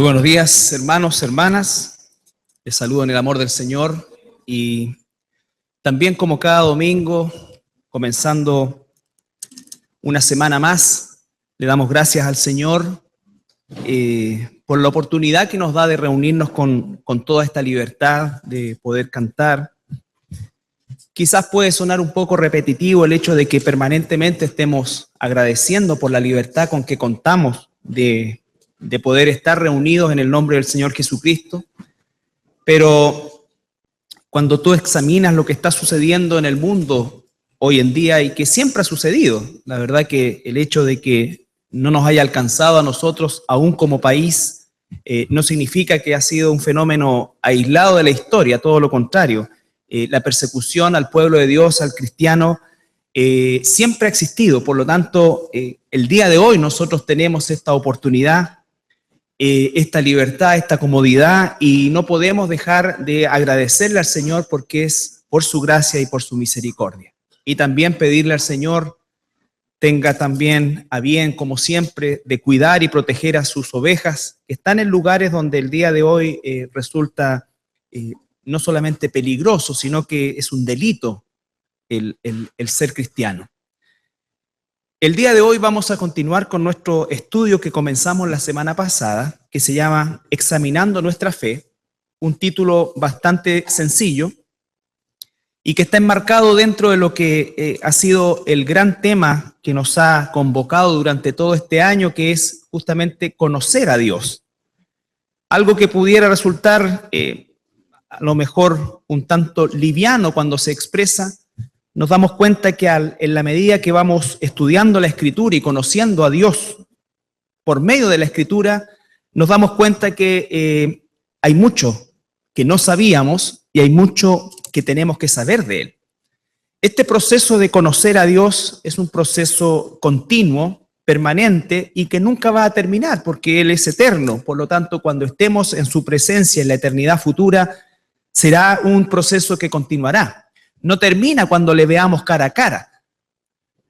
Muy buenos días, hermanos, hermanas. Les saludo en el amor del Señor y también como cada domingo, comenzando una semana más, le damos gracias al Señor por la oportunidad que nos da de reunirnos con toda esta libertad de poder cantar. Quizás puede sonar un poco repetitivo el hecho de que permanentemente estemos agradeciendo por la libertad con que contamos de poder estar reunidos en el nombre del Señor Jesucristo, pero cuando tú examinas lo que está sucediendo en el mundo hoy en día y que siempre ha sucedido, la verdad que el hecho de que no nos haya alcanzado a nosotros aún como país no significa que ha sido un fenómeno aislado de la historia, todo lo contrario. La persecución al pueblo de Dios, al cristiano, siempre ha existido. Por lo tanto, el día de hoy nosotros tenemos esta oportunidad, esta libertad, esta comodidad, y no podemos dejar de agradecerle al Señor porque es por su gracia y por su misericordia. Y también pedirle al Señor tenga también a bien, como siempre, de cuidar y proteger a sus ovejas que están en lugares donde el día de hoy resulta no solamente peligroso, sino que es un delito el ser cristiano. El día de hoy vamos a continuar con nuestro estudio que comenzamos la semana pasada, que se llama Examinando nuestra fe, un título bastante sencillo y que está enmarcado dentro de lo que ha sido el gran tema que nos ha convocado durante todo este año, que es justamente conocer a Dios. Algo que pudiera resultar a lo mejor un tanto liviano cuando se expresa. Nos damos cuenta que en la medida que vamos estudiando la Escritura y conociendo a Dios por medio de la Escritura, nos damos cuenta que hay mucho que no sabíamos y hay mucho que tenemos que saber de Él. Este proceso de conocer a Dios es un proceso continuo, permanente y que nunca va a terminar porque Él es eterno. Por lo tanto, cuando estemos en su presencia en la eternidad futura, será un proceso que continuará. No termina cuando le veamos cara a cara.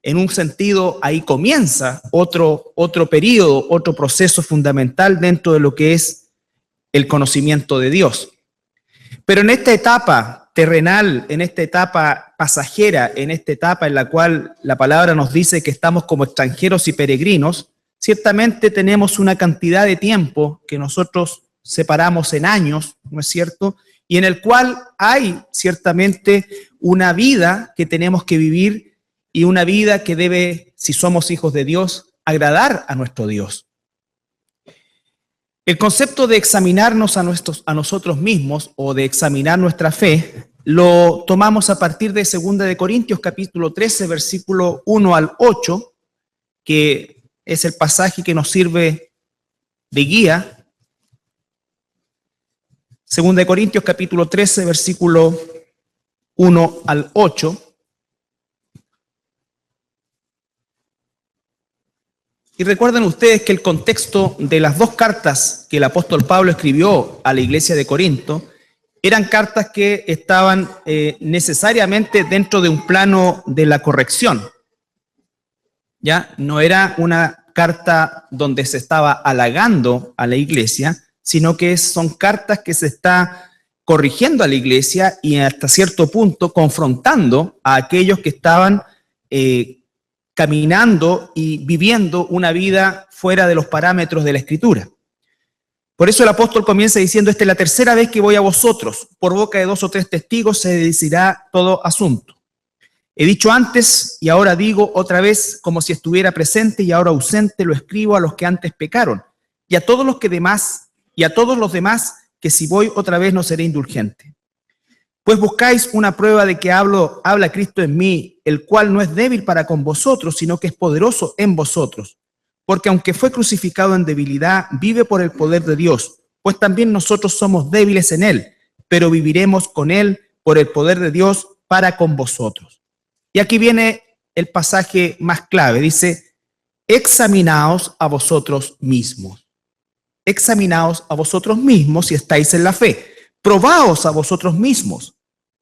En un sentido, ahí comienza otro periodo, otro proceso fundamental dentro de lo que es el conocimiento de Dios. Pero en esta etapa terrenal, en esta etapa pasajera, en esta etapa en la cual la palabra nos dice que estamos como extranjeros y peregrinos, ciertamente tenemos una cantidad de tiempo que nosotros separamos en años, ¿no es cierto?, y en el cual hay ciertamente una vida que tenemos que vivir y una vida que debe, si somos hijos de Dios, agradar a nuestro Dios. El concepto de examinarnos a nosotros mismos o de examinar nuestra fe lo tomamos a partir de 2 de Corintios capítulo 13, versículo 1 al 8, que es el pasaje que nos sirve de guía. 2 de Corintios capítulo 13, versículo 1 al 8. Y recuerden ustedes que el contexto de las dos cartas que el apóstol Pablo escribió a la iglesia de Corinto eran cartas que estaban necesariamente dentro de un plano de la corrección. ¿Ya? No era una carta donde se estaba halagando a la iglesia, sino que son cartas que se está corrigiendo a la iglesia y hasta cierto punto confrontando a aquellos que estaban caminando y viviendo una vida fuera de los parámetros de la Escritura. Por eso el apóstol comienza diciendo: esta es la tercera vez que voy a vosotros, por boca de 2 o 3 testigos se decidirá todo asunto. He dicho antes y ahora digo otra vez, como si estuviera presente y ahora ausente, lo escribo a los que antes pecaron y a todos los demás que si voy otra vez no seré indulgente. Pues buscáis una prueba de que habla Cristo en mí, el cual no es débil para con vosotros, sino que es poderoso en vosotros. Porque aunque fue crucificado en debilidad, vive por el poder de Dios, pues también nosotros somos débiles en Él, pero viviremos con Él por el poder de Dios para con vosotros. Y aquí viene el pasaje más clave, dice: examinaos a vosotros mismos. Examinaos a vosotros mismos si estáis en la fe. Probaos a vosotros mismos.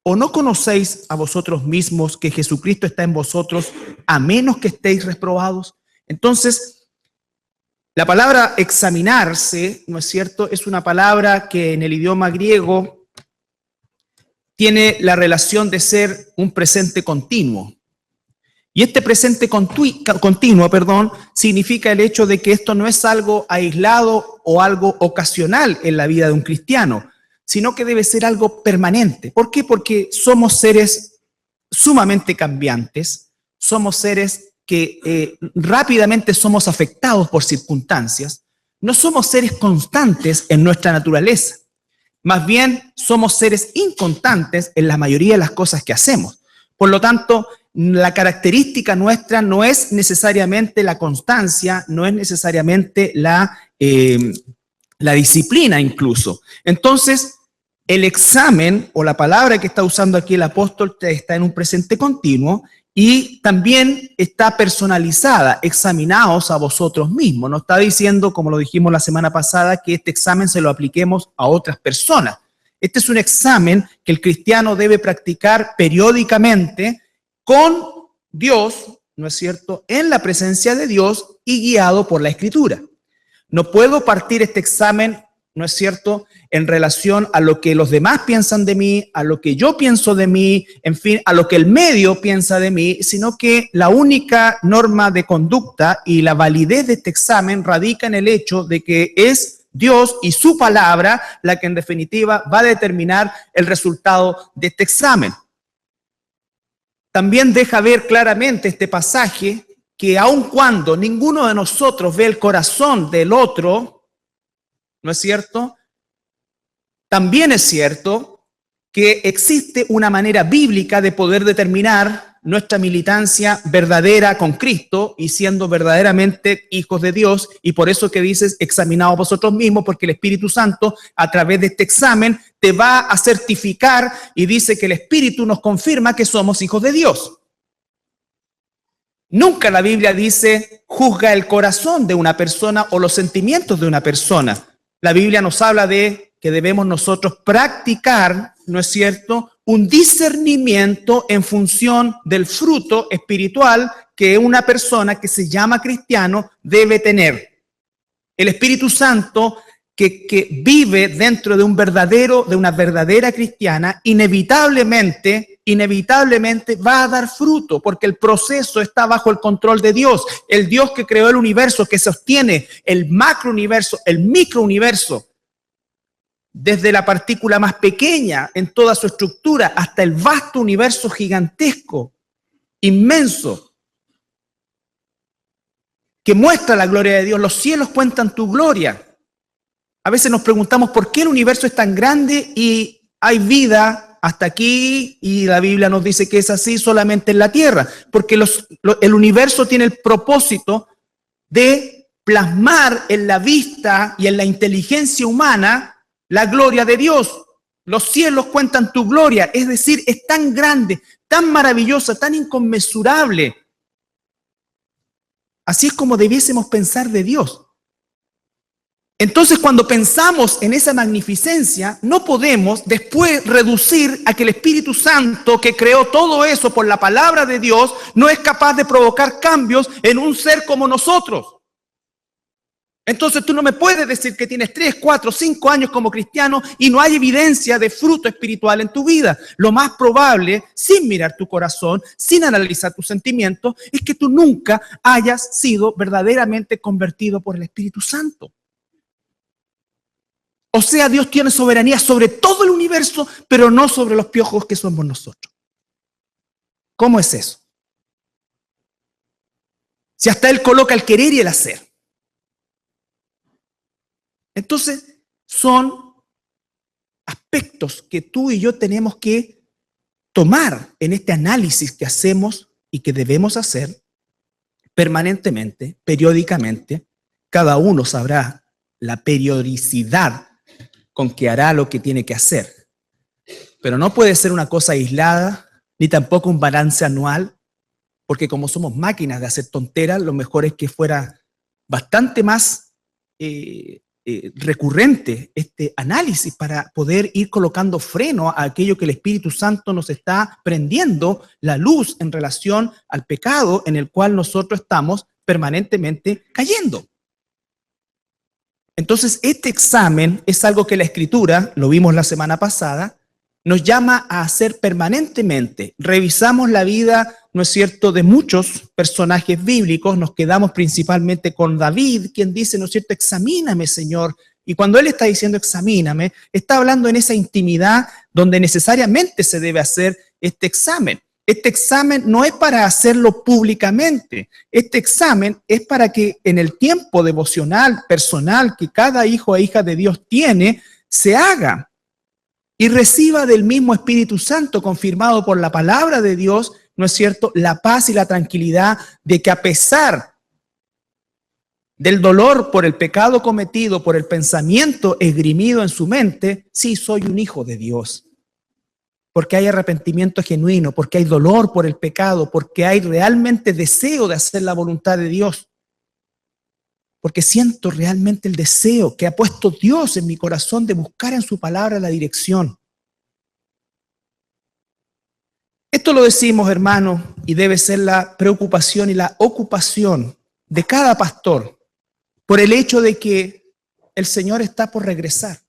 ¿O no conocéis a vosotros mismos que Jesucristo está en vosotros, a menos que estéis reprobados? Entonces, La palabra examinarse, ¿no es cierto?, es una palabra que en el idioma griego tiene la relación de ser un presente continuo. Y este presente continuo, significa el hecho de que esto no es algo aislado o algo ocasional en la vida de un cristiano, sino que debe ser algo permanente. ¿Por qué? Porque somos seres sumamente cambiantes, somos seres que rápidamente somos afectados por circunstancias, no somos seres constantes en nuestra naturaleza, más bien somos seres inconstantes en la mayoría de las cosas que hacemos. Por lo tanto, la característica nuestra no es necesariamente la constancia, no es necesariamente la disciplina incluso. Entonces, el examen o la palabra que está usando aquí el apóstol está en un presente continuo y también está personalizada, examinaos a vosotros mismos. No está diciendo, como lo dijimos la semana pasada, que este examen se lo apliquemos a otras personas. Este es un examen que el cristiano debe practicar periódicamente con Dios, ¿no es cierto?, en la presencia de Dios y guiado por la Escritura. No puedo partir este examen, ¿no es cierto?, en relación a lo que los demás piensan de mí, a lo que yo pienso de mí, en fin, a lo que el medio piensa de mí, sino que la única norma de conducta y la validez de este examen radica en el hecho de que es Dios y su palabra la que en definitiva va a determinar el resultado de este examen. También deja ver claramente este pasaje que aun cuando ninguno de nosotros ve el corazón del otro, ¿no es cierto?, también es cierto que existe una manera bíblica de poder determinar nuestra militancia verdadera con Cristo y siendo verdaderamente hijos de Dios, y por eso que dices, examinaos vosotros mismos, porque el Espíritu Santo a través de este examen te va a certificar y dice que el Espíritu nos confirma que somos hijos de Dios. Nunca la Biblia dice, juzga el corazón de una persona o los sentimientos de una persona. La Biblia nos habla de que debemos nosotros practicar, ¿no es cierto?, un discernimiento en función del fruto espiritual que una persona que se llama cristiano debe tener. El Espíritu Santo que vive dentro de una verdadera cristiana, inevitablemente va a dar fruto, porque el proceso está bajo el control de Dios. El Dios que creó el universo, que sostiene el macrouniverso, el microuniverso, desde la partícula más pequeña en toda su estructura hasta el vasto universo gigantesco, inmenso, que muestra la gloria de Dios. Los cielos cuentan tu gloria. A veces nos preguntamos por qué el universo es tan grande y hay vida hasta aquí, y la Biblia nos dice que es así solamente en la tierra, porque el universo tiene el propósito de plasmar en la vista y en la inteligencia humana la gloria de Dios. Los cielos cuentan tu gloria, es decir, es tan grande, tan maravillosa, tan inconmensurable. Así es como debiésemos pensar de Dios. Entonces, cuando pensamos en esa magnificencia, no podemos después reducir a que el Espíritu Santo, que creó todo eso por la palabra de Dios, no es capaz de provocar cambios en un ser como nosotros. Entonces tú no me puedes decir que tienes 3, 4, 5 años como cristiano y no hay evidencia de fruto espiritual en tu vida. Lo más probable, sin mirar tu corazón, sin analizar tus sentimientos, es que tú nunca hayas sido verdaderamente convertido por el Espíritu Santo. O sea, Dios tiene soberanía sobre todo el universo, pero no sobre los piojos que somos nosotros. ¿Cómo es eso? Si hasta Él coloca el querer y el hacer. Entonces, son aspectos que tú y yo tenemos que tomar en este análisis que hacemos y que debemos hacer permanentemente, periódicamente. Cada uno sabrá la periodicidad con que hará lo que tiene que hacer. Pero no puede ser una cosa aislada, ni tampoco un balance anual, porque como somos máquinas de hacer tonteras, lo mejor es que fuera bastante más recurrente este análisis para poder ir colocando freno a aquello que el Espíritu Santo nos está prendiendo la luz en relación al pecado en el cual nosotros estamos permanentemente cayendo. Entonces, este examen es algo que la Escritura, lo vimos la semana pasada, nos llama a hacer permanentemente. Revisamos la vida, ¿no es cierto?, de muchos personajes bíblicos, nos quedamos principalmente con David, quien dice, ¿no es cierto?, examíname, Señor. Y cuando él está diciendo examíname, está hablando en esa intimidad donde necesariamente se debe hacer este examen. Este examen no es para hacerlo públicamente. Este examen es para que en el tiempo devocional, personal, que cada hijo e hija de Dios tiene, se haga y reciba del mismo Espíritu Santo, confirmado por la palabra de Dios, ¿no es cierto?, la paz y la tranquilidad de que a pesar del dolor por el pecado cometido, por el pensamiento esgrimido en su mente, sí, soy un hijo de Dios. Porque hay arrepentimiento genuino, porque hay dolor por el pecado, porque hay realmente deseo de hacer la voluntad de Dios. Porque siento realmente el deseo que ha puesto Dios en mi corazón de buscar en su palabra la dirección. Esto lo decimos, hermanos, y debe ser la preocupación y la ocupación de cada pastor por el hecho de que el Señor está por regresar.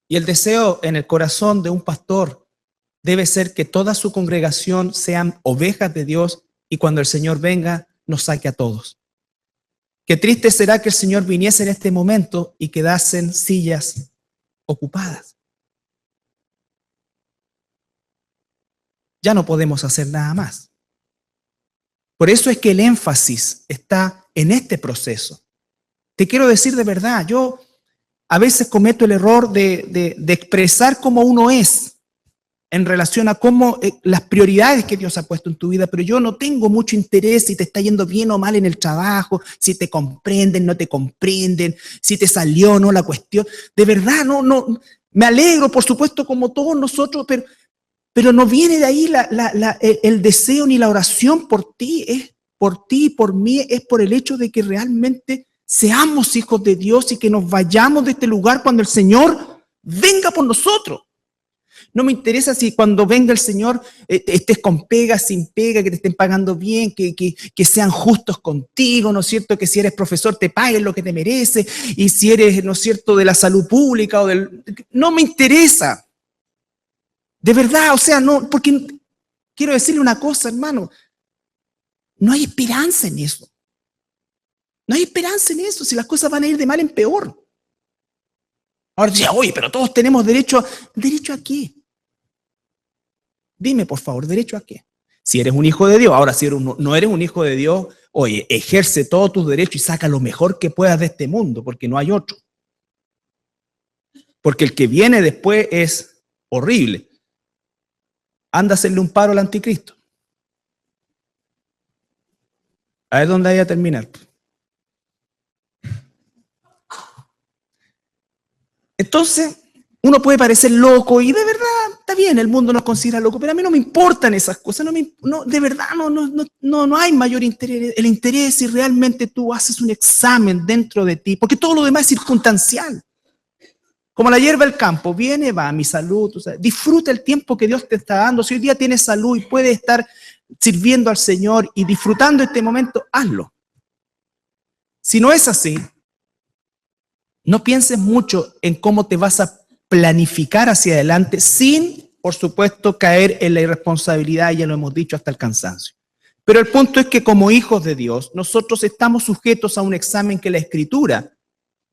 Y el deseo en el corazón de un pastor debe ser que toda su congregación sean ovejas de Dios y cuando el Señor venga nos saque a todos. Qué triste será que el Señor viniese en este momento y quedasen sillas ocupadas. Ya no podemos hacer nada más. Por eso es que el énfasis está en este proceso. Te quiero decir de verdad, yo a veces cometo el error de expresar cómo uno es en relación a cómo las prioridades que Dios ha puesto en tu vida, pero yo no tengo mucho interés si te está yendo bien o mal en el trabajo, si te comprenden, no te comprenden, si te salió o no la cuestión. De verdad, no, me alegro, por supuesto, como todos nosotros, pero no viene de ahí el deseo ni la oración por ti, es por ti y por mí, es por el hecho de que realmente seamos hijos de Dios y que nos vayamos de este lugar cuando el Señor venga por nosotros. No me interesa si cuando venga el Señor estés con pega, sin pega, que te estén pagando bien, que sean justos contigo, ¿no es cierto? Que si eres profesor te paguen lo que te merece y si eres, ¿no es cierto?, de la salud pública o del... No me interesa. De verdad, o sea, no, porque quiero decirle una cosa, hermano, no hay esperanza en eso. No hay esperanza en eso, si las cosas van a ir de mal en peor. Ahora decía, oye, pero todos tenemos derecho. ¿Derecho a qué? Dime, por favor, ¿derecho a qué? Si eres un hijo de Dios, ahora si no eres un hijo de Dios, oye, ejerce todos tus derechos y saca lo mejor que puedas de este mundo, porque no hay otro. Porque el que viene después es horrible. Anda a hacerle un paro al anticristo. A ver dónde vaya a terminar. Entonces, uno puede parecer loco y de verdad, está bien, el mundo nos considera loco, pero a mí no me importan esas cosas, de verdad no hay mayor interés. El interés es si realmente tú haces un examen dentro de ti, porque todo lo demás es circunstancial. Como la hierba del campo, viene, va, mi salud, o sea, disfruta el tiempo que Dios te está dando. Si hoy día tienes salud y puedes estar sirviendo al Señor y disfrutando este momento, hazlo. Si no es así, no pienses mucho en cómo te vas a planificar hacia adelante sin, por supuesto, caer en la irresponsabilidad, ya lo hemos dicho hasta el cansancio. Pero el punto es que como hijos de Dios, nosotros estamos sujetos a un examen que la Escritura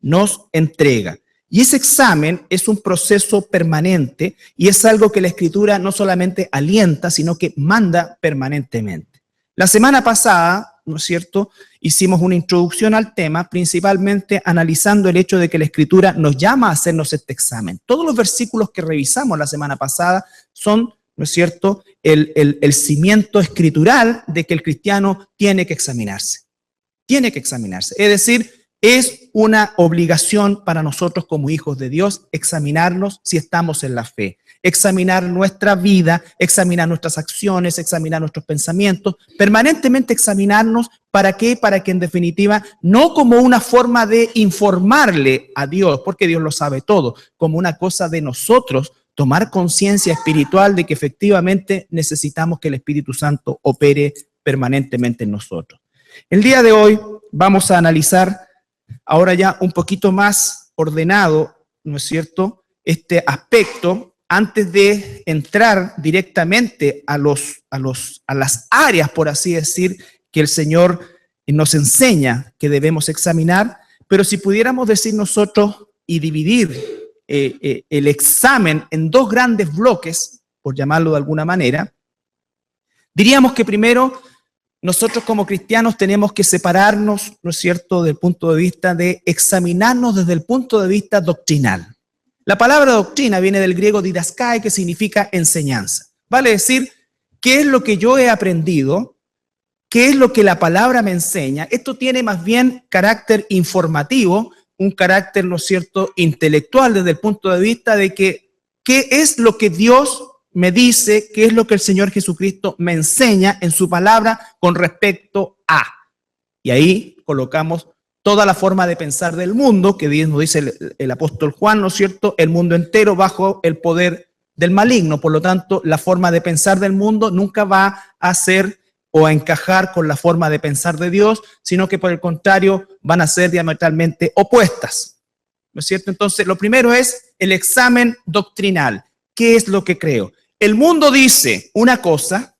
nos entrega. Y ese examen es un proceso permanente y es algo que la Escritura no solamente alienta, sino que manda permanentemente. La semana pasada, ¿no es cierto?, hicimos una introducción al tema, principalmente analizando el hecho de que la Escritura nos llama a hacernos este examen. Todos los versículos que revisamos la semana pasada son, ¿no es cierto?, el cimiento escritural de que el cristiano tiene que examinarse. Tiene que examinarse. Es decir, es una obligación para nosotros como hijos de Dios examinarnos si estamos en la fe. Examinar nuestra vida, examinar nuestras acciones, examinar nuestros pensamientos, permanentemente examinarnos. ¿Para qué? Para que en definitiva, no como una forma de informarle a Dios, porque Dios lo sabe todo, como una cosa de nosotros tomar conciencia espiritual de que efectivamente necesitamos que el Espíritu Santo opere permanentemente en nosotros. El día de hoy vamos a analizar ahora ya un poquito más ordenado, ¿no es cierto?, este aspecto, antes de entrar directamente a las áreas, por así decir, que el Señor nos enseña que debemos examinar. Pero si pudiéramos decir nosotros y dividir el examen en dos grandes bloques, por llamarlo de alguna manera, diríamos que primero nosotros como cristianos tenemos que separarnos, ¿no es cierto?, del punto de vista de examinarnos desde el punto de vista doctrinal. La palabra doctrina viene del griego didaskae, que significa enseñanza. Vale decir, ¿qué es lo que yo he aprendido? ¿Qué es lo que la palabra me enseña? Esto tiene más bien carácter informativo, un carácter, ¿no es cierto?, intelectual, desde el punto de vista de que qué es lo que Dios me dice, qué es lo que el Señor Jesucristo me enseña en su palabra con respecto a. Y ahí colocamos toda la forma de pensar del mundo, que nos dice el apóstol Juan, ¿no es cierto?, el mundo entero bajo el poder del maligno. Por lo tanto, la forma de pensar del mundo nunca va a ser o a encajar con la forma de pensar de Dios, sino que por el contrario van a ser diametralmente opuestas, ¿no es cierto? Entonces, lo primero es el examen doctrinal. ¿Qué es lo que creo? El mundo dice una cosa,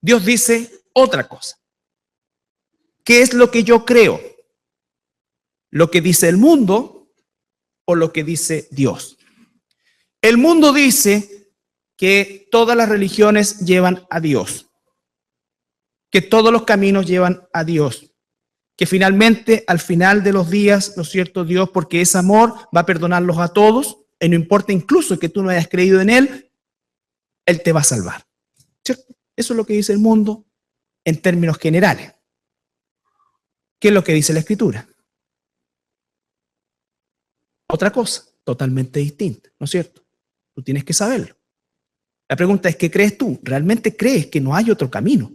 Dios dice otra cosa. ¿Qué es lo que yo creo? ¿Lo que dice el mundo o lo que dice Dios? El mundo dice que todas las religiones llevan a Dios, que todos los caminos llevan a Dios, que finalmente, al final de los días, ¿no es cierto?, Dios, porque es amor, va a perdonarlos a todos, y no importa incluso que tú no hayas creído en Él, Él te va a salvar, ¿cierto? Eso es lo que dice el mundo en términos generales. ¿Qué es lo que dice la Escritura? Otra cosa, totalmente distinta, ¿no es cierto? Tú tienes que saberlo. La pregunta es, ¿qué crees tú? ¿Realmente crees que no hay otro camino?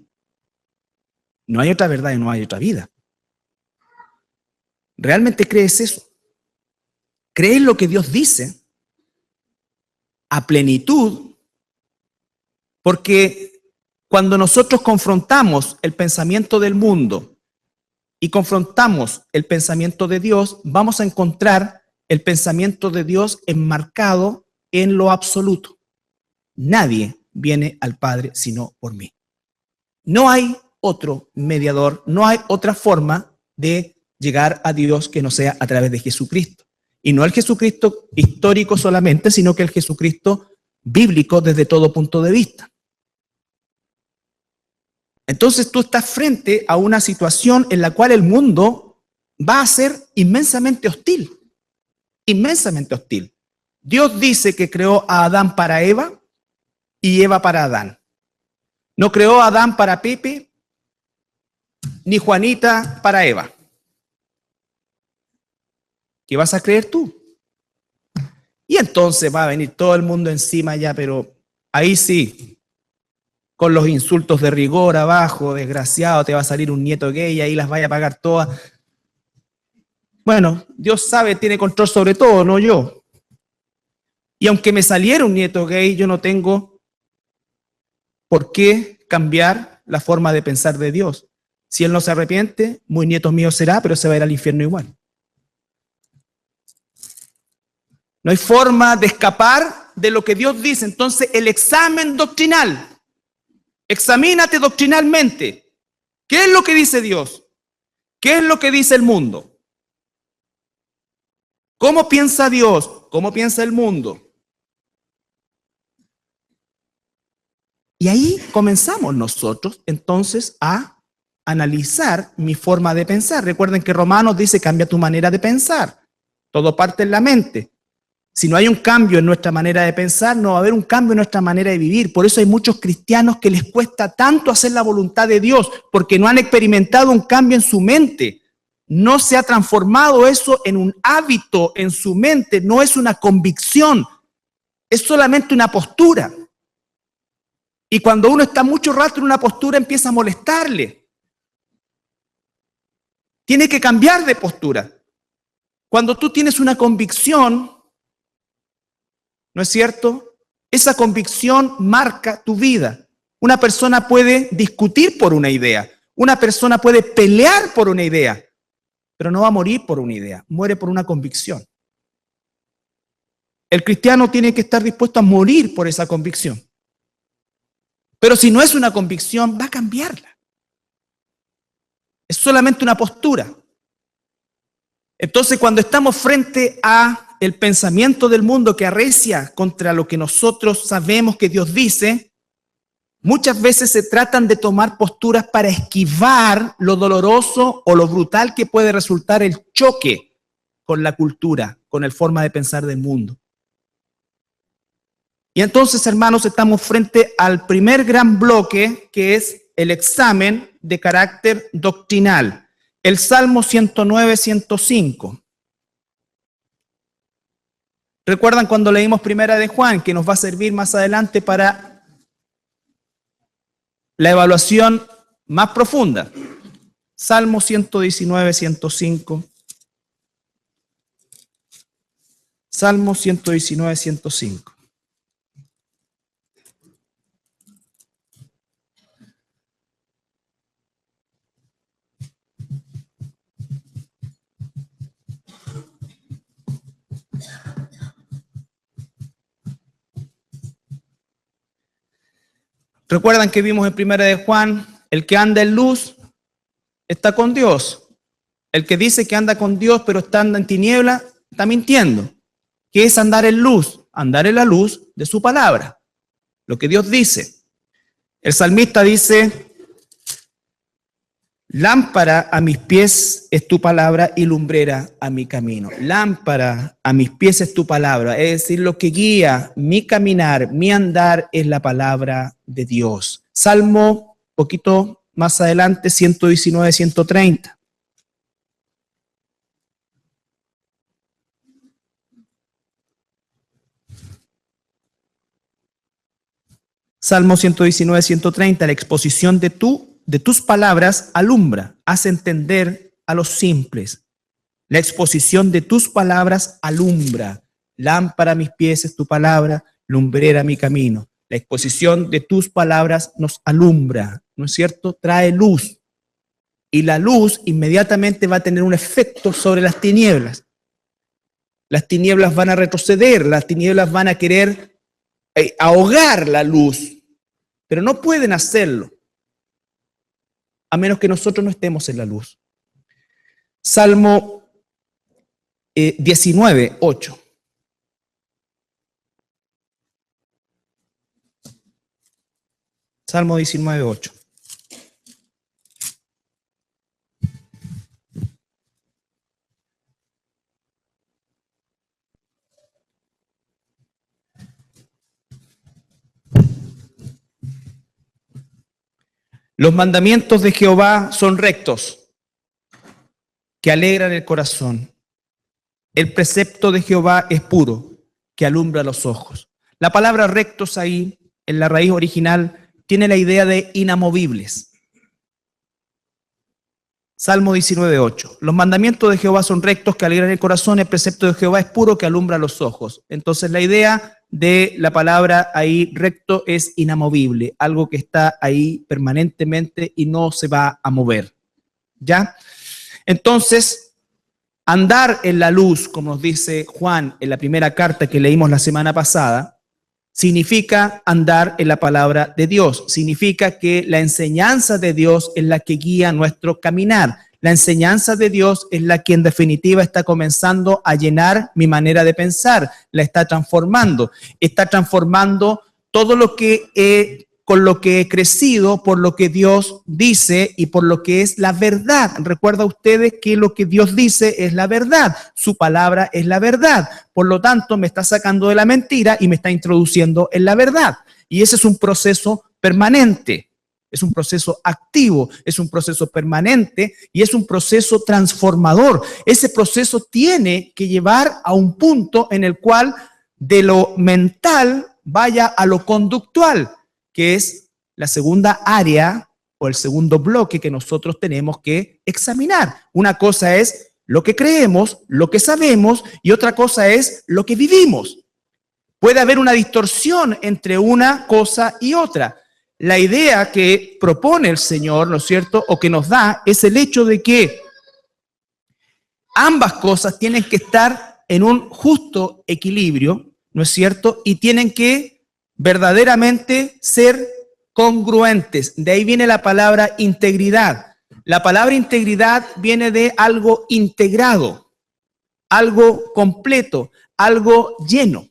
No hay otra verdad y no hay otra vida. ¿Realmente crees eso? ¿Crees lo que Dios dice a plenitud? Porque cuando nosotros confrontamos el pensamiento del mundo y confrontamos el pensamiento de Dios, vamos a encontrar el pensamiento de Dios enmarcado en lo absoluto. Nadie viene al Padre sino por mí. No hay otro mediador, no hay otra forma de llegar a Dios que no sea a través de Jesucristo. Y no el Jesucristo histórico solamente, sino que el Jesucristo bíblico desde todo punto de vista. Entonces tú estás frente a una situación en la cual el mundo va a ser inmensamente hostil. Inmensamente hostil. Dios dice que creó a Adán para Eva y Eva para Adán. No creó a Adán para Pepe ni Juanita para Eva. ¿Qué vas a creer tú? Y entonces va a venir todo el mundo encima ya, pero ahí sí, con los insultos de rigor abajo, desgraciado, te va a salir un nieto gay y ahí las vaya a pagar todas. Bueno, Dios sabe, tiene control sobre todo, no yo. Y aunque me saliera un nieto gay, yo no tengo por qué cambiar la forma de pensar de Dios. Si él no se arrepiente, muy nieto mío será, pero se va a ir al infierno igual. No hay forma de escapar de lo que Dios dice. Entonces, el examen doctrinal. Examínate doctrinalmente. ¿Qué es lo que dice Dios? ¿Qué es lo que dice el mundo? ¿Cómo piensa Dios? ¿Cómo piensa el mundo? Y ahí comenzamos nosotros entonces a analizar mi forma de pensar. Recuerden que Romanos dice, cambia tu manera de pensar. Todo parte en la mente. Si no hay un cambio en nuestra manera de pensar, no va a haber un cambio en nuestra manera de vivir. Por eso hay muchos cristianos que les cuesta tanto hacer la voluntad de Dios, porque no han experimentado un cambio en su mente. No se ha transformado eso en un hábito en su mente, no es una convicción, es solamente una postura. Y cuando uno está mucho rato en una postura, empieza a molestarle. Tiene que cambiar de postura. Cuando tú tienes una convicción, ¿no es cierto? Esa convicción marca tu vida. Una persona puede discutir por una idea. Una persona puede pelear por una idea. pero no va a morir por una idea, muere por una convicción. El cristiano tiene que estar dispuesto a morir por esa convicción. Pero si no es una convicción, va a cambiarla. Es solamente una postura. Entonces, cuando estamos frente a el pensamiento del mundo que arrecia contra lo que nosotros sabemos que Dios dice, muchas veces se tratan de tomar posturas para esquivar lo doloroso o lo brutal que puede resultar el choque con la cultura, con la forma de pensar del mundo. Y entonces, hermanos, estamos frente al primer gran bloque, que es el examen de carácter doctrinal. El Salmo 109, 105. ¿Recuerdan cuando leímos Primera de Juan, que nos va a servir más adelante para la evaluación más profunda? Salmo 119, 105. Salmo 119, 105. Recuerdan que vimos en Primera de Juan, el que anda en luz está con Dios. El que dice que anda con Dios pero anda en tiniebla, está mintiendo. ¿Qué es andar en luz? Andar en la luz de su palabra, lo que Dios dice. El salmista dice, lámpara a mis pies es tu palabra y lumbrera a mi camino. Lámpara a mis pies es tu palabra, es decir, lo que guía mi caminar, mi andar es la palabra de Dios. Salmo, poquito más adelante, 119, 130. Salmo 119, 130, la exposición de tus palabras alumbra, hace entender a los simples. La exposición de tus palabras alumbra. Lámpara a mis pies es tu palabra, lumbrera mi camino. La exposición de tus palabras nos alumbra, ¿no es cierto? Trae luz. Y la luz inmediatamente va a tener un efecto sobre las tinieblas. Las tinieblas van a retroceder, las tinieblas van a querer ahogar la luz, pero no pueden hacerlo a menos que nosotros no estemos en la luz. Salmo 19, 8. Salmo 19, 8. Los mandamientos de Jehová son rectos, que alegran el corazón. El precepto de Jehová es puro, que alumbra los ojos. La palabra rectos ahí, en la raíz original, tiene la idea de inamovibles. Salmo 19:8. Los mandamientos de Jehová son rectos, que alegran el corazón. El precepto de Jehová es puro, que alumbra los ojos. Entonces la idea de la palabra ahí recto es inamovible, algo que está ahí permanentemente y no se va a mover. ¿Ya? Entonces, andar en la luz, como nos dice Juan en la primera carta que leímos la semana pasada, significa andar en la palabra de Dios. Significa que la enseñanza de Dios es la que guía nuestro caminar. La enseñanza de Dios es la que en definitiva está comenzando a llenar mi manera de pensar, la está transformando todo lo que con lo que he crecido, por lo que Dios dice y por lo que es la verdad. Recuerda ustedes que lo que Dios dice es la verdad, su palabra es la verdad. Por lo tanto, me está sacando de la mentira y me está introduciendo en la verdad. Y ese es un proceso permanente. Es un proceso activo, es un proceso permanente y es un proceso transformador. Ese proceso tiene que llevar a un punto en el cual de lo mental vaya a lo conductual, que es la segunda área o el segundo bloque que nosotros tenemos que examinar. Una cosa es lo que creemos, lo que sabemos, y otra cosa es lo que vivimos. Puede haber una distorsión entre una cosa y otra. La idea que propone el Señor, ¿no es cierto?, o que nos da, es el hecho de que Ambas cosas tienen que estar en un justo equilibrio, ¿no es cierto? Y tienen que verdaderamente ser congruentes. De ahí viene la palabra integridad. La palabra integridad viene de algo integrado, algo completo, algo lleno,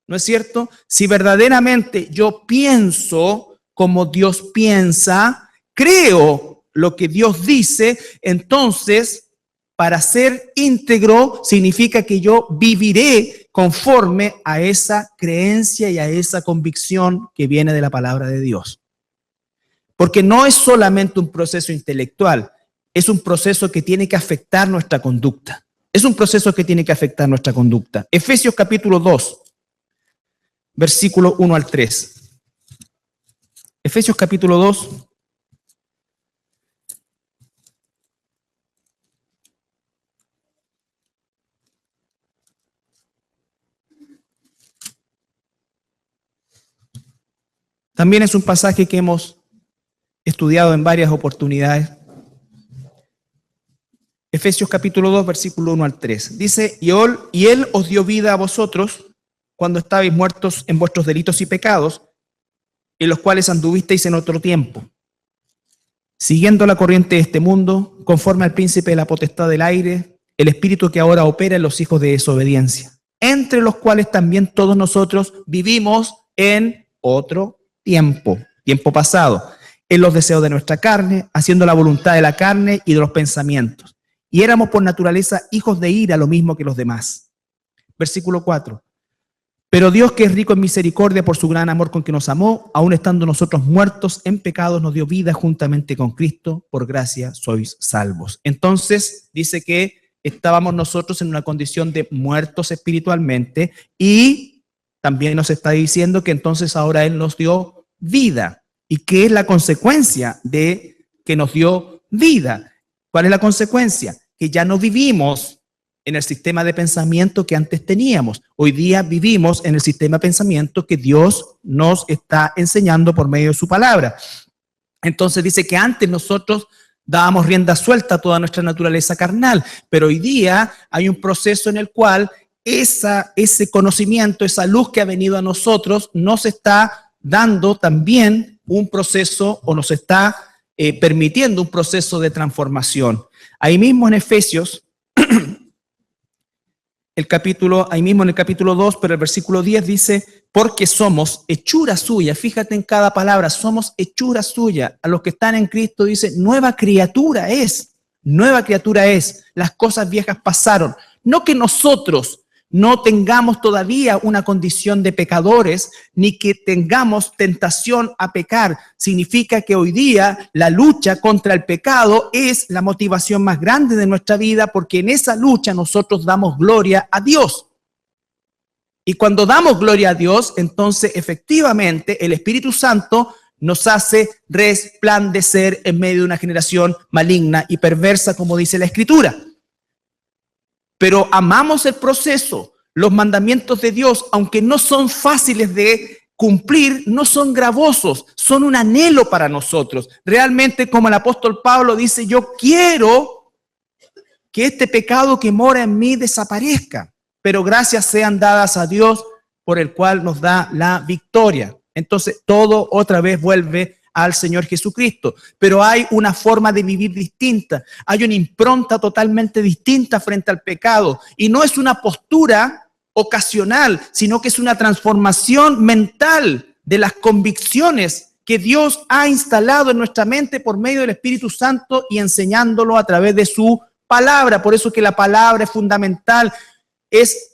¿no es cierto? Si verdaderamente yo pienso como Dios piensa, creo lo que Dios dice, entonces para ser íntegro significa que yo viviré conforme a esa creencia y a esa convicción que viene de la palabra de Dios. Porque no es solamente un proceso intelectual, es un proceso que tiene que afectar nuestra conducta. Es un proceso que tiene que afectar nuestra conducta. Efesios capítulo 2, versículo 1 al 3. Efesios capítulo 2. También es un pasaje que hemos estudiado en varias oportunidades. Efesios capítulo 2, versículo 1 al 3. Dice, y él os dio vida a vosotros cuando estabais muertos en vuestros delitos y pecados, en los cuales anduvisteis en otro tiempo, siguiendo la corriente de este mundo, conforme al príncipe de la potestad del aire, el espíritu que ahora opera en los hijos de desobediencia, entre los cuales también todos nosotros vivimos en otro tiempo pasado, en los deseos de nuestra carne, haciendo la voluntad de la carne y de los pensamientos. Y éramos por naturaleza hijos de ira, lo mismo que los demás. Versículo 4. Pero Dios, que es rico en misericordia por su gran amor con que nos amó, aun estando nosotros muertos en pecados, nos dio vida juntamente con Cristo, por gracia sois salvos. Entonces dice que estábamos nosotros en una condición de muertos espiritualmente y también nos está diciendo que entonces ahora Él nos dio vida. ¿Y qué es la consecuencia de que nos dio vida? ¿Cuál es la consecuencia? Que ya no vivimos en el sistema de pensamiento que antes teníamos. Hoy día vivimos en el sistema de pensamiento que Dios nos está enseñando por medio de su palabra. Entonces dice que antes nosotros dábamos rienda suelta a toda nuestra naturaleza carnal, pero hoy día hay un proceso en el cual ese conocimiento, esa luz que ha venido a nosotros, nos está dando también un proceso o nos está permitiendo un proceso de transformación. Ahí mismo en Efesios, ahí mismo en el capítulo 2, pero el versículo 10 dice, porque somos hechura suya. Fíjate en cada palabra, somos hechura suya. A los que están en Cristo dice, nueva criatura es, las cosas viejas pasaron. No que nosotros no tengamos todavía una condición de pecadores, ni que tengamos tentación a pecar. Significa que hoy día la lucha contra el pecado es la motivación más grande de nuestra vida, porque en esa lucha nosotros damos gloria a Dios. Y cuando damos gloria a Dios, entonces efectivamente el Espíritu Santo nos hace resplandecer en medio de una generación maligna y perversa, como dice la Escritura. Pero amamos el proceso. Los mandamientos de Dios, aunque no son fáciles de cumplir, no son gravosos, son un anhelo para nosotros. Realmente, como el apóstol Pablo dice, yo quiero que este pecado que mora en mí desaparezca, pero gracias sean dadas a Dios por el cual nos da la victoria. Entonces, todo otra vez vuelve al Señor Jesucristo, pero hay una forma de vivir distinta, hay una impronta totalmente distinta frente al pecado, y no es una postura ocasional, sino que es una transformación mental de las convicciones que Dios ha instalado en nuestra mente por medio del Espíritu Santo y enseñándolo a través de su palabra. Por eso que la palabra es fundamental, es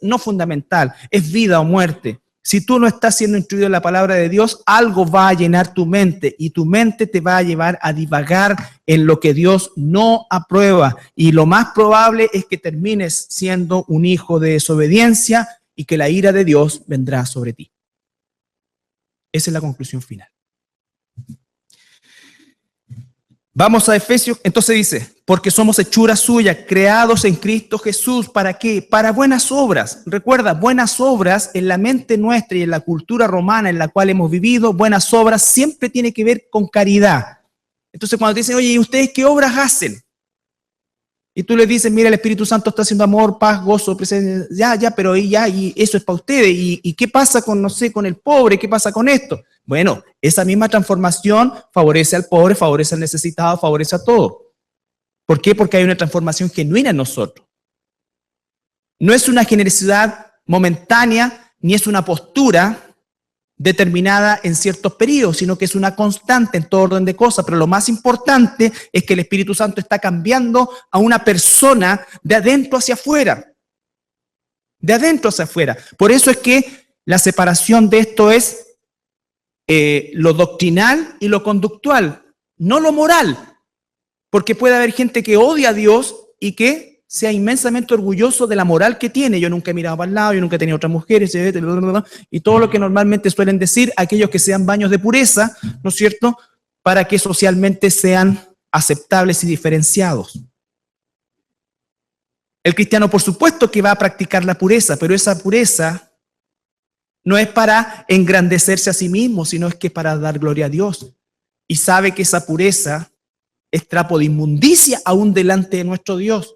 vida o muerte. Si tú no estás siendo instruido en la palabra de Dios, algo va a llenar tu mente y tu mente te va a llevar a divagar en lo que Dios no aprueba. Y lo más probable es que termines siendo un hijo de desobediencia y que la ira de Dios vendrá sobre ti. Esa es la conclusión final. Vamos a Efesios, entonces dice, porque somos hechura suya, creados en Cristo Jesús. ¿Para qué? Para buenas obras. Recuerda, buenas obras en la mente nuestra y en la cultura romana en la cual hemos vivido, buenas obras siempre tiene que ver con caridad. Entonces cuando te dicen, oye, ¿y ustedes qué obras hacen? Y tú les dices, mira, el Espíritu Santo está haciendo amor, paz, gozo, presencia, pero y eso es para ustedes. ¿Y qué pasa con, no sé, con el pobre? ¿Qué pasa con esto? Bueno, esa misma transformación favorece al pobre, favorece al necesitado, favorece a todo. ¿Por qué? Porque hay una transformación genuina en nosotros. No es una generosidad momentánea, ni es una postura determinada en ciertos periodos, sino que es una constante en todo orden de cosas. Pero lo más importante es que el Espíritu Santo está cambiando a una persona de adentro hacia afuera. De adentro hacia afuera. Por eso es que la separación de esto es lo doctrinal y lo conductual, no lo moral. Porque puede haber gente que odia a Dios y que sea inmensamente orgulloso de la moral que tiene. Yo nunca he mirado para el lado, yo nunca he tenido otras mujeres, y todo lo que normalmente suelen decir aquellos que sean baños de pureza, ¿no es cierto?, para que socialmente sean aceptables y diferenciados. El cristiano, por supuesto, que va a practicar la pureza, pero esa pureza no es para engrandecerse a sí mismo, sino es que es para dar gloria a Dios. Y sabe que esa pureza es trapo de inmundicia aún delante de nuestro Dios.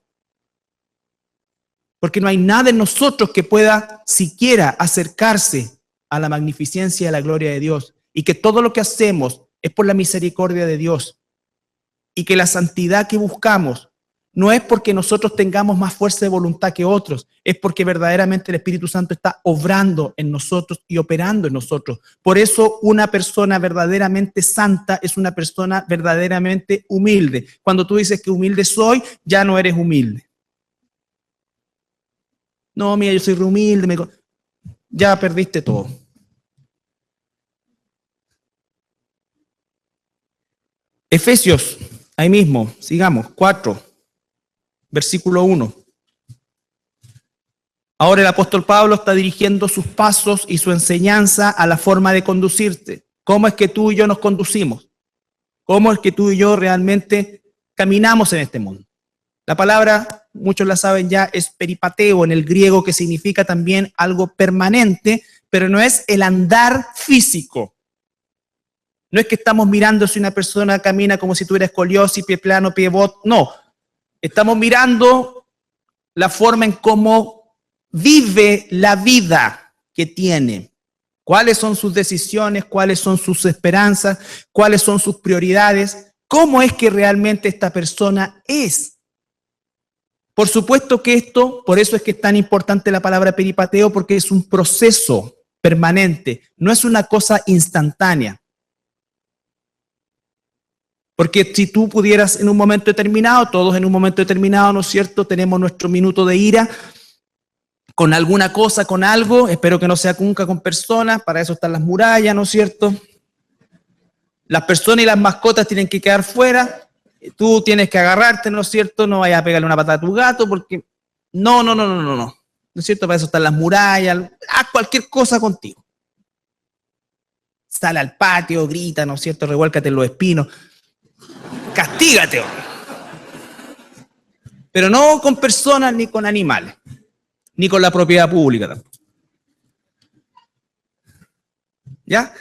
Porque no hay nada en nosotros que pueda siquiera acercarse a la magnificencia y a la gloria de Dios. Y que todo lo que hacemos es por la misericordia de Dios. Y que la santidad que buscamos no es porque nosotros tengamos más fuerza de voluntad que otros, es porque verdaderamente el Espíritu Santo está obrando en nosotros y operando en nosotros. Por eso una persona verdaderamente santa es una persona verdaderamente humilde. Cuando tú dices que humilde soy, ya no eres humilde. No, mira, yo soy re humilde, ya perdiste todo. Efesios, ahí mismo, sigamos, 4, versículo 1. Ahora el apóstol Pablo está dirigiendo sus pasos y su enseñanza a la forma de conducirte. ¿Cómo es que tú y yo nos conducimos? ¿Cómo es que tú y yo realmente caminamos en este mundo? La palabra, muchos la saben ya, es peripateo en el griego, que significa también algo permanente, pero no es el andar físico. No es que estamos mirando si una persona camina como si tuviera escoliosis, pie plano, pie bot, no. Estamos mirando la forma en cómo vive la vida que tiene. ¿Cuáles son sus decisiones? ¿Cuáles son sus esperanzas? ¿Cuáles son sus prioridades? ¿Cómo es que realmente esta persona es? Por supuesto que esto, por eso es que es tan importante la palabra peripateo, porque es un proceso permanente, no es una cosa instantánea. Porque si tú pudieras en un momento determinado, todos en un momento determinado, ¿no es cierto?, tenemos nuestro minuto de ira con alguna cosa, con algo, espero que no sea nunca con personas, para eso están las murallas, ¿no es cierto? Las personas y las mascotas tienen que quedar fuera. Tú tienes que agarrarte, ¿no es cierto? No vayas a pegarle una patada a tu gato porque no. ¿No es cierto? Para eso están las murallas. Haz cualquier cosa contigo. Sale al patio, grita, ¿no es cierto? Revuélcate en los espinos. Castígate, hombre. Pero no con personas ni con animales. Ni con la propiedad pública tampoco. ¿Ya?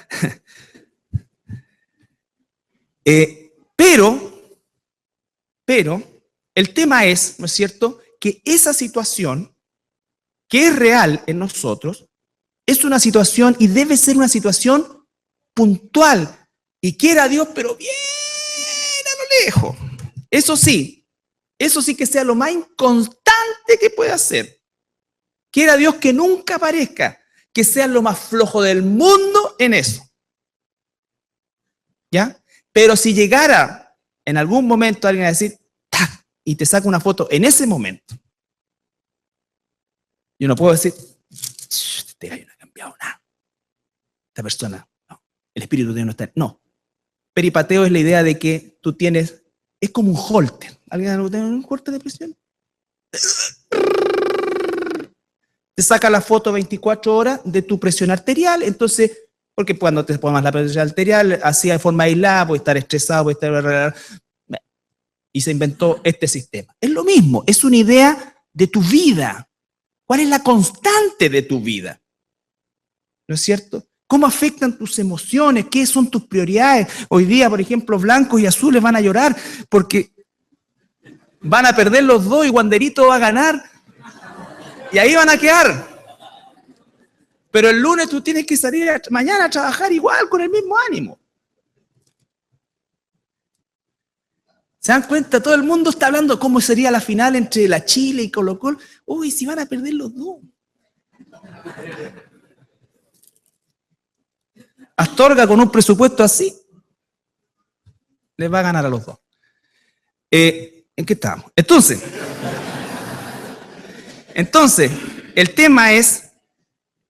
Pero el tema es, ¿no es cierto?, que esa situación que es real en nosotros es una situación y debe ser una situación puntual. Y quiera Dios, pero bien a lo lejos. Eso sí que sea lo más inconstante que pueda ser. Quiera Dios que nunca aparezca, que sea lo más flojo del mundo en eso. ¿Ya? Pero si llegara en algún momento alguien a decir, ¡tac!, y te saca una foto en ese momento, yo no puedo decir, este gallo no ha cambiado nada. Esta persona, no. El espíritu de Dios no está. No. Peripateo es la idea de que tú tienes, es como un holter. ¿Alguien tiene un holter de presión? Te saca la foto 24 horas de tu presión arterial, entonces, porque cuando te pones la presión arterial, así de forma aislada, puede estar estresado, puede estar... Y se inventó este sistema. Es lo mismo, es una idea de tu vida. ¿Cuál es la constante de tu vida? ¿No es cierto? ¿Cómo afectan tus emociones? ¿Qué son tus prioridades? Hoy día, por ejemplo, blancos y azules van a llorar porque Van a perder los dos y Wanderito va a ganar. Y ahí van a quedar. Pero el lunes tú tienes que salir mañana a trabajar igual, con el mismo ánimo. ¿Se dan cuenta? Todo el mundo está hablando cómo sería la final entre la Chile y Colo-Colo. Uy, si van a perder los dos. Astorga con un presupuesto así les va a ganar a los dos. ¿En qué estamos? Entonces, el tema es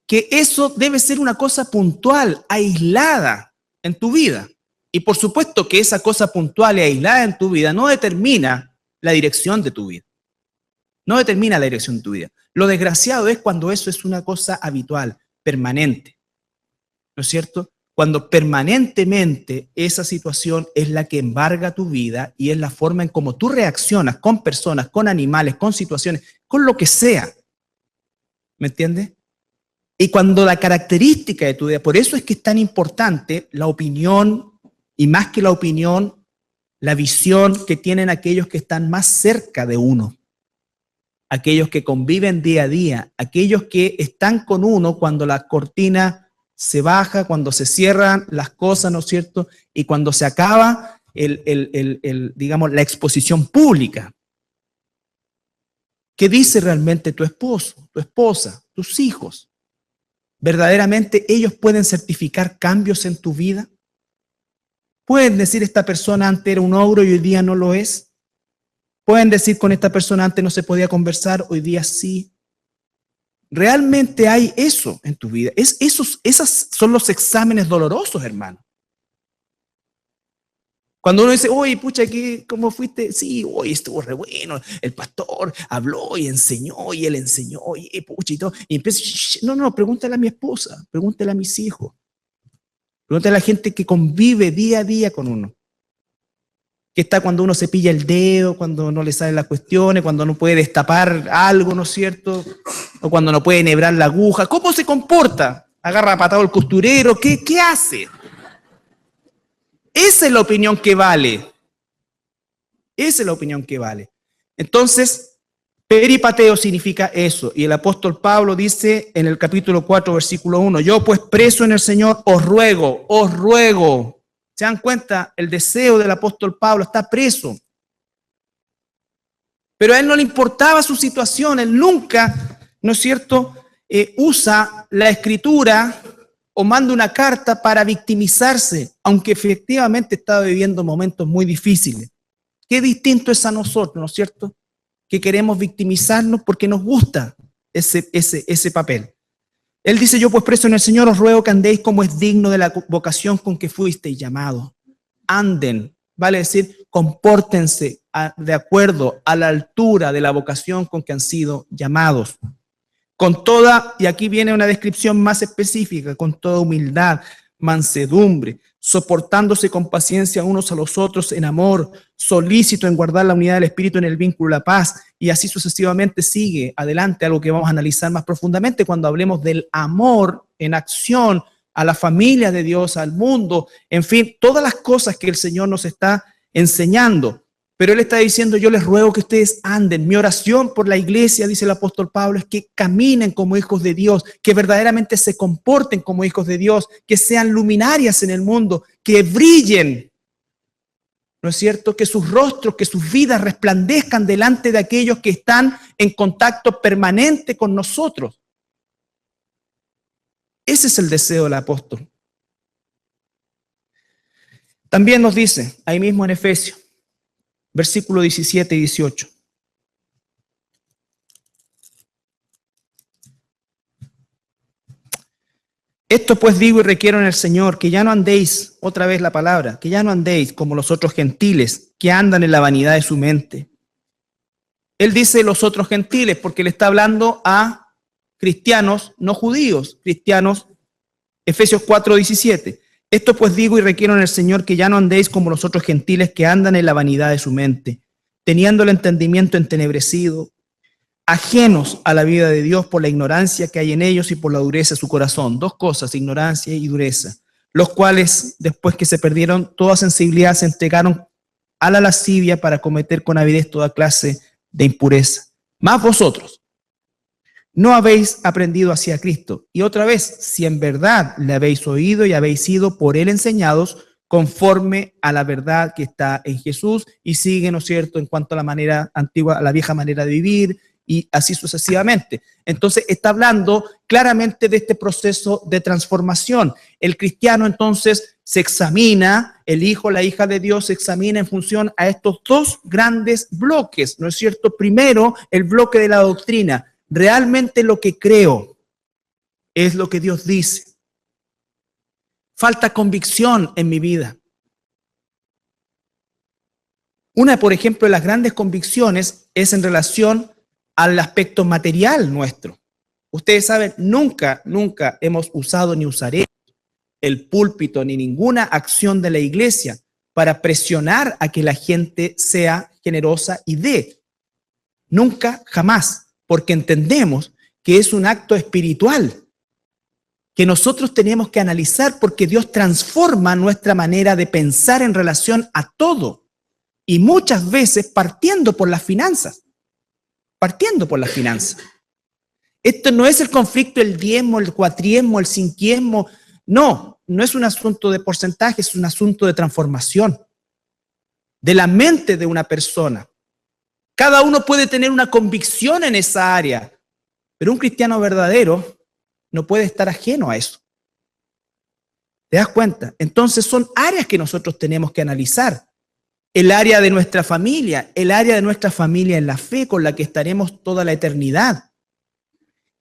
que eso debe ser una cosa puntual, aislada en tu vida. Y por supuesto que esa cosa puntual y aislada en tu vida no determina la dirección de tu vida. No determina la dirección de tu vida. Lo desgraciado es cuando eso es una cosa habitual, permanente. ¿No es cierto? Cuando permanentemente esa situación es la que embarga tu vida y es la forma en cómo tú reaccionas con personas, con animales, con situaciones, con lo que sea. ¿Me entiendes? Y cuando la característica de tu vida, por eso es que es tan importante la opinión, y más que la opinión, la visión que tienen aquellos que están más cerca de uno, aquellos que conviven día a día, aquellos que están con uno cuando la cortina se baja, cuando se cierran las cosas, ¿no es cierto? Y cuando se acaba digamos, la exposición pública. ¿Qué dice realmente tu esposo, tu esposa, tus hijos? ¿Verdaderamente ellos pueden certificar cambios en tu vida? ¿Pueden decir esta persona antes era un ogro y hoy día no lo es? ¿Pueden decir con esta persona antes no se podía conversar, hoy día sí? ¿Realmente hay eso en tu vida? Esos son los exámenes dolorosos, hermano. Cuando uno dice, oye, pucha, ¿cómo fuiste? Sí, hoy estuvo re bueno, el pastor habló y enseñó, y él enseñó, y pucha, y todo. Y empieza, no, pregúntale a mi esposa, pregúntale a mis hijos. Pregúntale a la gente que convive día a día con uno. Que está cuando uno se pilla el dedo, cuando no le salen las cuestiones, cuando no puede destapar algo, ¿no es cierto? O cuando no puede enhebrar la aguja. ¿Cómo se comporta? ¿Agarra a patado el costurero? ¿Qué hace? Esa es la opinión que vale. Esa es la opinión que vale. Entonces, peripateo significa eso. Y el apóstol Pablo dice en el capítulo 4, versículo 1, yo pues preso en el Señor os ruego. ¿Se dan cuenta? El deseo del apóstol Pablo está preso. Pero a él no le importaba su situación. Él nunca, ¿no es cierto?, usa la escritura o manda una carta para victimizarse, aunque efectivamente estaba viviendo momentos muy difíciles. Qué distinto es a nosotros, ¿no es cierto?, que queremos victimizarnos porque nos gusta ese papel. Él dice, yo pues preso en el Señor os ruego que andéis como es digno de la vocación con que fuisteis llamados. Anden, vale decir, compórtense de acuerdo a la altura de la vocación con que han sido llamados. Con toda, y aquí viene una descripción más específica, con toda humildad, mansedumbre, soportándose con paciencia unos a los otros en amor, solícito en guardar la unidad del Espíritu en el vínculo de la paz, y así sucesivamente sigue adelante, algo que vamos a analizar más profundamente cuando hablemos del amor en acción a la familia de Dios, al mundo, en fin, todas las cosas que el Señor nos está enseñando. Pero Él está diciendo, yo les ruego que ustedes anden. Mi oración por la iglesia, dice el apóstol Pablo, es que caminen como hijos de Dios, que verdaderamente se comporten como hijos de Dios, que sean luminarias en el mundo, que brillen, ¿no es cierto? Que sus rostros, que sus vidas resplandezcan delante de aquellos que están en contacto permanente con nosotros. Ese es el deseo del apóstol. También nos dice, ahí mismo en Efesios, versículos 17 y 18. Esto pues digo y requiero en el Señor, que ya no andéis, otra vez la palabra, que ya no andéis como los otros gentiles, que andan en la vanidad de su mente. Él dice los otros gentiles porque le está hablando a cristianos no judíos, cristianos, Efesios 4, 17. Esto pues digo y requiero en el Señor que ya no andéis como los otros gentiles que andan en la vanidad de su mente, teniendo el entendimiento entenebrecido, ajenos a la vida de Dios por la ignorancia que hay en ellos y por la dureza de su corazón. Dos cosas, ignorancia y dureza, los cuales después que se perdieron toda sensibilidad se entregaron a la lascivia para cometer con avidez toda clase de impureza. Mas vosotros no habéis aprendido así a Cristo. Y otra vez, si en verdad le habéis oído y habéis sido por él enseñados conforme a la verdad que está en Jesús, y sigue, ¿no es cierto?, en cuanto a la manera antigua, a la vieja manera de vivir, y así sucesivamente. Entonces está hablando claramente de este proceso de transformación. El cristiano entonces se examina, el hijo, la hija de Dios se examina en función a estos dos grandes bloques, ¿no es cierto? Primero, el bloque de la doctrina. ¿Realmente lo que creo es lo que Dios dice? Falta convicción en mi vida. Una, por ejemplo, de las grandes convicciones es en relación al aspecto material nuestro. Ustedes saben, nunca hemos usado ni usaremos el púlpito ni ninguna acción de la iglesia para presionar a que la gente sea generosa y dé. Nunca, jamás, porque entendemos que es un acto espiritual que nosotros tenemos que analizar porque Dios transforma nuestra manera de pensar en relación a todo y muchas veces partiendo por las finanzas. Esto no es el conflicto, el diezmo, el cuatriesmo, el cinquiesmo. No es un asunto de porcentaje, es un asunto de transformación de la mente de una persona. Cada uno puede tener una convicción en esa área, pero un cristiano verdadero no puede estar ajeno a eso. ¿Te das cuenta? Entonces son áreas que nosotros tenemos que analizar. El área de nuestra familia en la fe con la que estaremos toda la eternidad.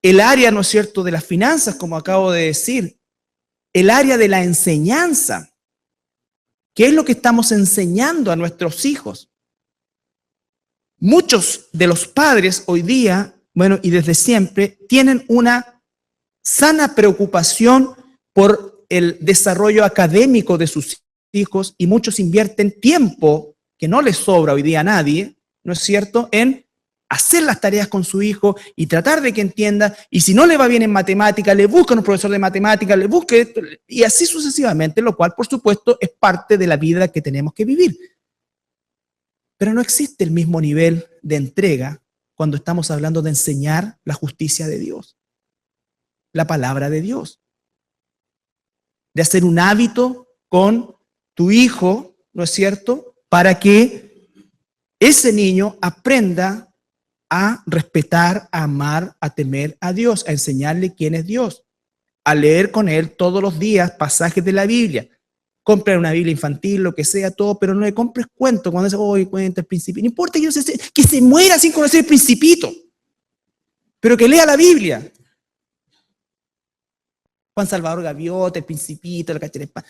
El área, ¿no es cierto?, de las finanzas, como acabo de decir. El área de la enseñanza. ¿Qué es lo que estamos enseñando a nuestros hijos? Muchos de los padres hoy día, y desde siempre, tienen una sana preocupación por el desarrollo académico de sus hijos y muchos invierten tiempo que no les sobra hoy día a nadie, ¿no es cierto?, en hacer las tareas con su hijo y tratar de que entienda, y si no le va bien en matemática, le buscan un profesor de matemática, le busque esto, y así sucesivamente, lo cual, por supuesto, es parte de la vida que tenemos que vivir. Pero no existe el mismo nivel de entrega cuando estamos hablando de enseñar la justicia de Dios, la palabra de Dios, de hacer un hábito con tu hijo, ¿no es cierto?, para que ese niño aprenda a respetar, a amar, a temer a Dios, a enseñarle quién es Dios, a leer con él todos los días pasajes de la Biblia. Compra una Biblia infantil, lo que sea, todo, pero no le compres cuento cuando dice, hoy cuenta el Principito. No importa que se muera sin conocer el Principito, pero que lea la Biblia. Juan Salvador Gaviota, el Principito, la Cacherepa.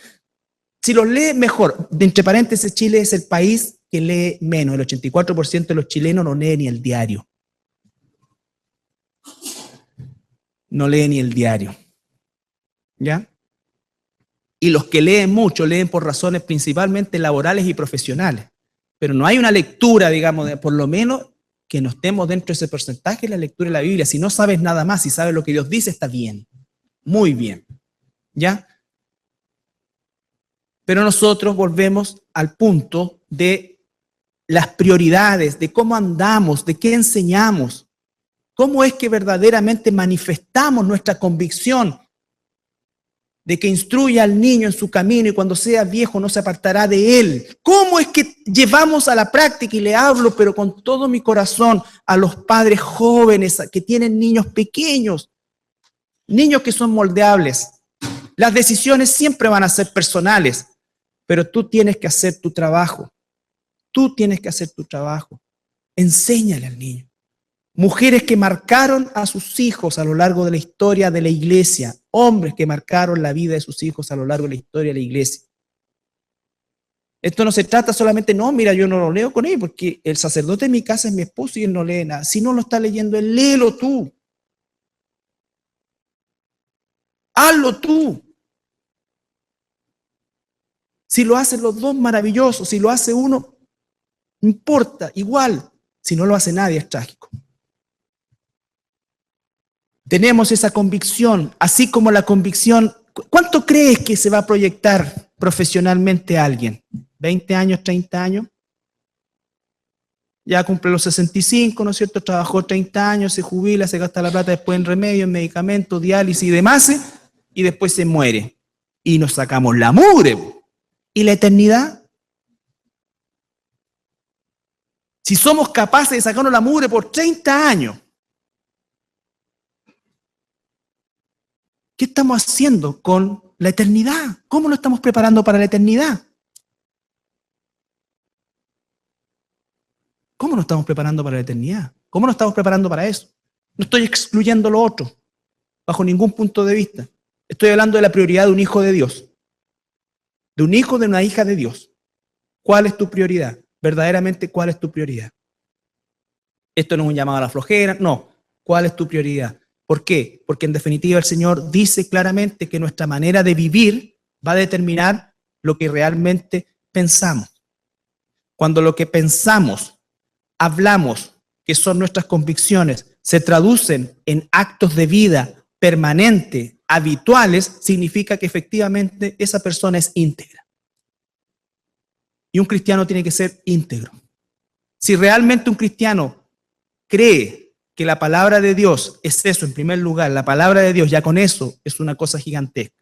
Si los lee, mejor. Entre paréntesis, Chile es el país que lee menos. El 84% de los chilenos no lee ni el diario. No lee ni el diario. ¿Ya? Y los que leen mucho, leen por razones principalmente laborales y profesionales. Pero no hay una lectura, digamos, por lo menos que no estemos dentro de ese porcentaje de la lectura de la Biblia. Si no sabes nada más, si sabes lo que Dios dice, está bien. Muy bien. ¿Ya? Pero nosotros volvemos al punto de las prioridades, de cómo andamos, de qué enseñamos, cómo es que verdaderamente manifestamos nuestra convicción de que instruye al niño en su camino y cuando sea viejo no se apartará de él. ¿Cómo es que llevamos a la práctica? Y le hablo, pero con todo mi corazón, a los padres jóvenes que tienen niños pequeños, niños que son moldeables. Las decisiones siempre van a ser personales, pero tú tienes que hacer tu trabajo. Tú tienes que hacer tu trabajo. Enséñale al niño. Mujeres que marcaron a sus hijos a lo largo de la historia de la iglesia. Hombres que marcaron la vida de sus hijos a lo largo de la historia de la iglesia. Esto no se trata solamente, no, mira, yo no lo leo con él, porque el sacerdote de mi casa es mi esposo y él no lee nada. Si no lo está leyendo él, léelo tú. Hazlo tú. Si lo hacen los dos, maravilloso. Si lo hace uno, no importa, igual. Si no lo hace nadie, es trágico. Tenemos esa convicción, así como la convicción. ¿Cuánto crees que se va a proyectar profesionalmente a alguien? ¿20 años, 30 años? ya cumple los 65, ¿no es cierto? Trabajó 30 años, se jubila, se gasta la plata después en remedios, en medicamentos, diálisis y demás, y después se muere. Y nos sacamos la mugre. ¿Y la eternidad? Si somos capaces de sacarnos la mugre por 30 años, ¿qué estamos haciendo con la eternidad? ¿Cómo nos estamos preparando para la eternidad? ¿Cómo nos estamos preparando para la eternidad? ¿Cómo nos estamos preparando para eso? No estoy excluyendo lo otro, bajo ningún punto de vista. Estoy hablando de la prioridad de un hijo de Dios, de un hijo, de una hija de Dios. ¿Cuál es tu prioridad? Verdaderamente, ¿cuál es tu prioridad? Esto no es un llamado a la flojera, no. ¿Cuál es tu prioridad? ¿Por qué? Porque en definitiva el Señor dice claramente que nuestra manera de vivir va a determinar lo que realmente pensamos. Cuando lo que pensamos, hablamos, que son nuestras convicciones, se traducen en actos de vida permanentes, habituales, significa que efectivamente esa persona es íntegra. Y un cristiano tiene que ser íntegro. Si realmente un cristiano cree que la palabra de Dios es eso, en primer lugar, la palabra de Dios, ya con eso es una cosa gigantesca.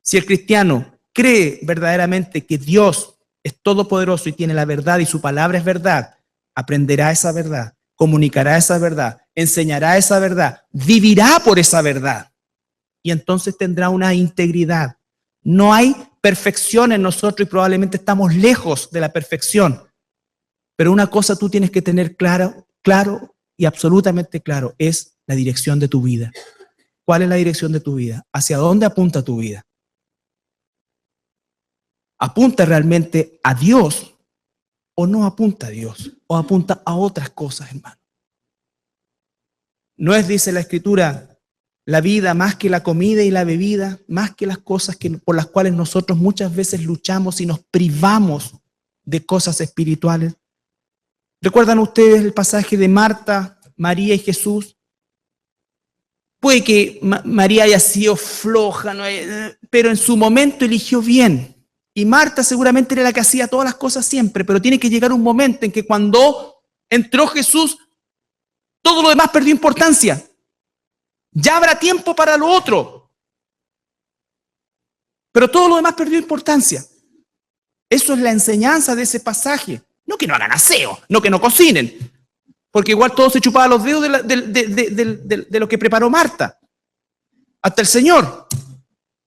Si el cristiano cree verdaderamente que Dios es todopoderoso y tiene la verdad y su palabra es verdad, aprenderá esa verdad, comunicará esa verdad, enseñará esa verdad, vivirá por esa verdad y entonces tendrá una integridad. No hay perfección en nosotros y probablemente estamos lejos de la perfección, pero una cosa tú tienes que tener claro y absolutamente claro, es la dirección de tu vida. ¿Cuál es la dirección de tu vida? ¿Hacia dónde apunta tu vida? ¿Apunta realmente a Dios o no apunta a Dios? ¿O apunta a otras cosas, hermano? No es, dice la Escritura, la vida más que la comida y la bebida, más que las cosas por las cuales nosotros muchas veces luchamos y nos privamos de cosas espirituales. ¿Recuerdan ustedes el pasaje de Marta, María y Jesús? Puede que María haya sido floja, ¿no? Pero en su momento eligió bien. Y Marta seguramente era la que hacía todas las cosas siempre, pero tiene que llegar un momento en que cuando entró Jesús, todo lo demás perdió importancia. Ya habrá tiempo para lo otro. Pero todo lo demás perdió importancia. Eso es la enseñanza de ese pasaje. No que no hagan aseo, no que no cocinen, porque igual todo se chupaba los dedos de lo que preparó Marta. Hasta el Señor.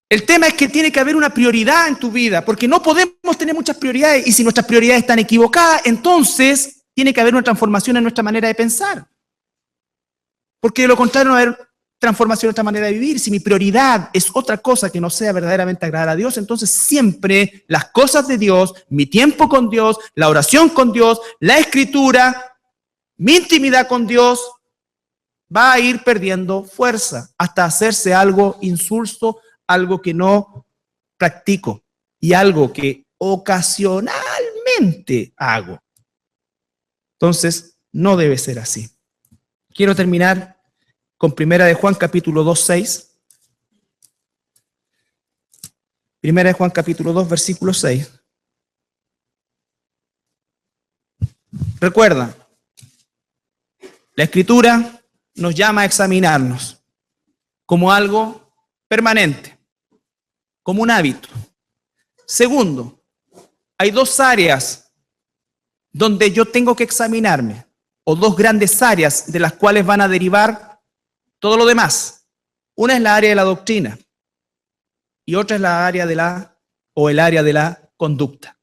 El tema es que tiene que haber una prioridad en tu vida, porque no podemos tener muchas prioridades, y si nuestras prioridades están equivocadas, entonces tiene que haber una transformación en nuestra manera de pensar. Porque de lo contrario no va a haber transformación en nuestra manera de vivir. Si mi prioridad es otra cosa que no sea verdaderamente agradar a Dios, entonces siempre las cosas de Dios, mi tiempo con Dios, la oración con Dios, la escritura, mi intimidad con Dios, va a ir perdiendo fuerza hasta hacerse algo insulso, algo que no practico y algo que ocasionalmente hago. Entonces, no debe ser así. Quiero terminar con 1 de Juan capítulo 2, 6. 1 de Juan capítulo 2, versículo 6. Recuerda, la Escritura nos llama a examinarnos como algo permanente, como un hábito. Segundo, hay dos áreas donde yo tengo que examinarme, o dos grandes áreas de las cuales van a derivar todo lo demás. Una es la área de la doctrina y otra es la área el área de la conducta.